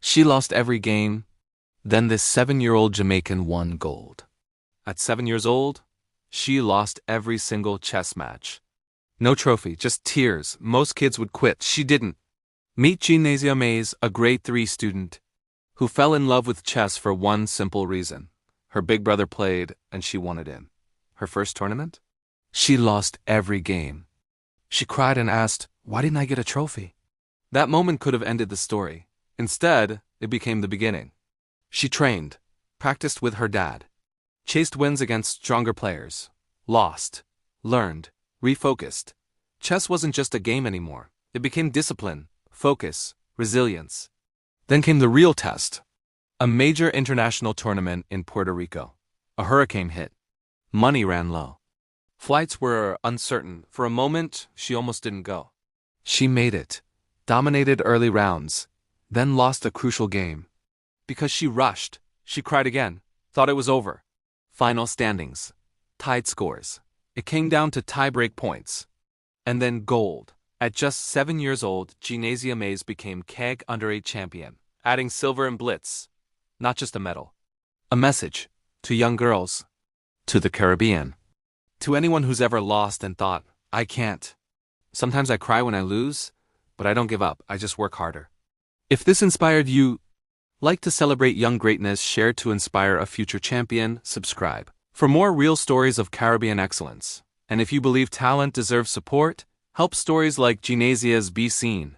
She lost every game. Then this 7-year-old Jamaican won gold. At 7 years old, she lost every single chess match. No trophy, just tears. Most kids would quit. She didn't. Meet Nasiya Mais, a grade 3 student, who fell in love with chess for one simple reason. Her big brother played, and she wanted in. Her first tournament? She lost every game. She cried and asked, "Why didn't I get a trophy?" That moment could have ended the story. Instead, it became the beginning. She trained, practiced with her dad, chased wins against stronger players, lost, learned, refocused. Chess wasn't just a game anymore. It became discipline, focus, resilience. Then came the real test. A major international tournament in Puerto Rico. A hurricane hit. Money ran low. Flights were uncertain. For a moment, she almost didn't go. She made it, dominated early rounds, then lost a crucial game. Because she rushed, she cried again, thought it was over. Final standings. Tied scores. It came down to tie-break points. And then gold. At just 7 years old, Nasiya Mais became CAG Under-8 champion, adding silver and Blitz. Not just a medal. A message. To young girls. To the Caribbean. To anyone who's ever lost and thought, I can't. Sometimes I cry when I lose, but I don't give up, I just work harder. If this inspired you, like to celebrate young greatness, share to inspire a future champion, subscribe. For more real stories of Caribbean excellence, and if you believe talent deserves support, help stories like Nasiya's be seen.